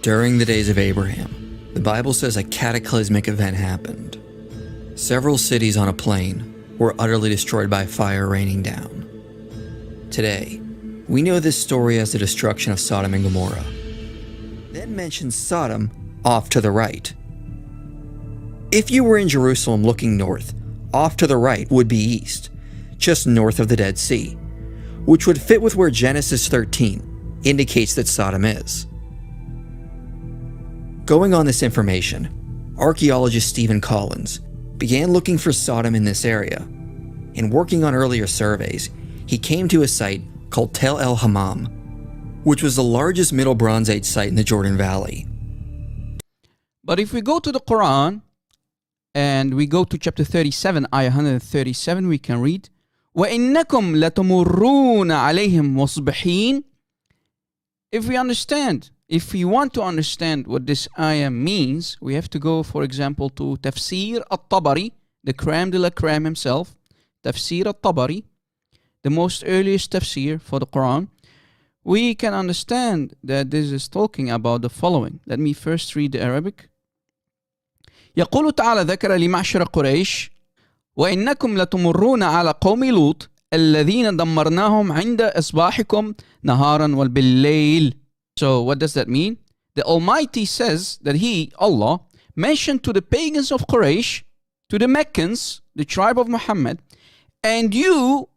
During the days of Abraham, the Bible says a cataclysmic event happened. Several cities on a plain were utterly destroyed by fire raining down. Today, we know this story as the destruction of Sodom and Gomorrah. Then mentions Sodom off to the right. If you were in Jerusalem looking north, off to the right would be east, just north of the Dead Sea, which would fit with where Genesis 13 indicates that Sodom is. Going on this information, archaeologist Stephen Collins began looking for Sodom in this area. In working on earlier surveys, he came to a site called Tel El Hammam, which was the largest Middle Bronze Age site in the Jordan Valley. But if we go to the Quran, and we go to chapter 37, ayah 137, we can read, وَإِنَّكُمْ لَتَمُرُّونَ عَلَيْهِمْ مُصْبِحِينَ. If we want to understand what this ayah means, we have to go, for example, to Tafsir al-Tabari, the crème de la crème himself, Tafsir al-Tabari, the most earliest tafsir for the Quran. We can understand that this is talking about the following. Let me first read the Arabic. يقول تعالى ذكر لمعشر قريش وإنكم لتمرون على قوم لوط الذين دمرناهم عند إصباحكم نهارا وبالليل. So what does that mean? The Almighty says that He, Allah, mentioned to the pagans of Quraysh, to the Meccans, the tribe of Muhammad, and you,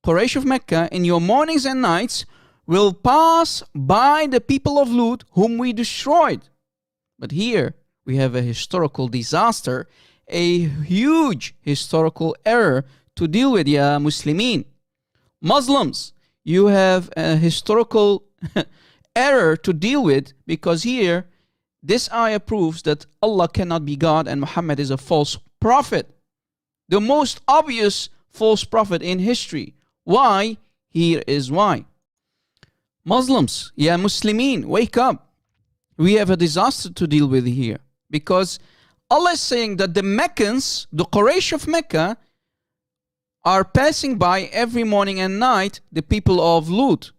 Quraysh of Mecca, in your mornings and nights will pass by the people of Lut whom we destroyed. But here we have a historical disaster, a huge historical error to deal with, ya Muslimin. Muslims, you have a historical error to deal with, because here this ayah proves that Allah cannot be God and Muhammad is a false prophet. The most obvious false prophet in history. Why? Here is why. Muslims, ya Muslimin, wake up. We have a disaster to deal with here, because Allah is saying that the Meccans, the Quraysh of Mecca, are passing by every morning and night the people of Lut.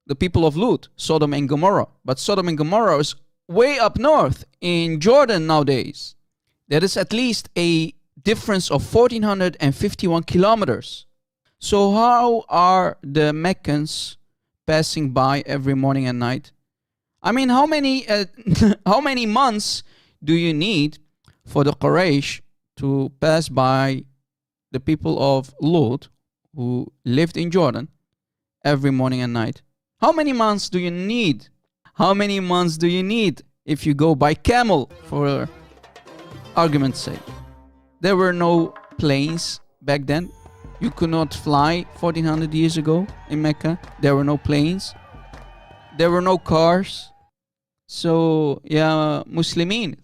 The people of Lut, Sodom and Gomorrah. But Sodom and Gomorrah is way up north in Jordan nowadays. There is at least a difference of 1,451 kilometers. So how are the Meccans passing by every morning and night? I mean, how many months do you need for the Quraysh to pass by the people of Lut who lived in Jordan every morning and night? How many months do you need? How many months do you need if you go by camel, for argument's sake? There were no planes back then. You could not fly 1400 years ago in Mecca. There were no planes. There were no cars. So, yeah, Muslimin,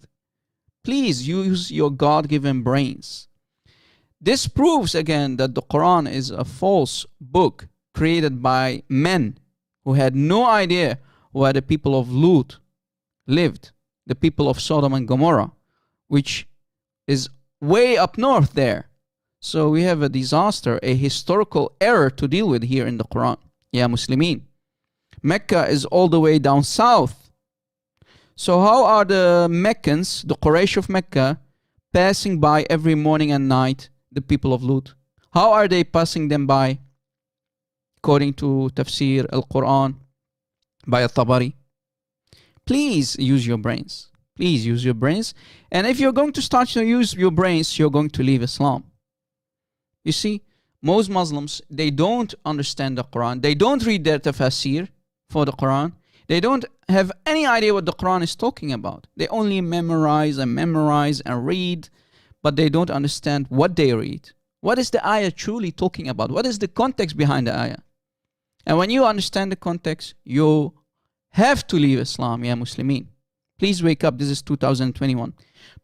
please use your God-given brains. This proves again that the Quran is a false book created by men who had no idea where the people of Lut lived, the people of Sodom and Gomorrah, which is way up north there. So we have a disaster, a historical error to deal with here in the Quran. Ya Muslimin. Mecca is all the way down south. So how are the Meccans, the Quraysh of Mecca, passing by every morning and night the people of Lut? How are they passing them by? According to Tafsir al-Quran by al-Tabari. Please use your brains. Please use your brains. And if you're going to start to use your brains, you're going to leave Islam. You see, most Muslims, they don't understand the Quran. They don't read their tafsir for the Quran. They don't have any idea what the Quran is talking about. They only memorize and read, but they don't understand what they read. What is the ayah truly talking about? What is the context behind the ayah? And when you understand the context, you have to leave Islam, ya Muslimin. Please wake up. This is 2021.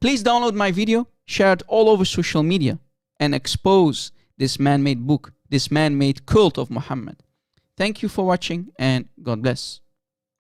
Please download my video, share it all over social media, and expose this man-made book, this man-made cult of Muhammad. Thank you for watching, and God bless.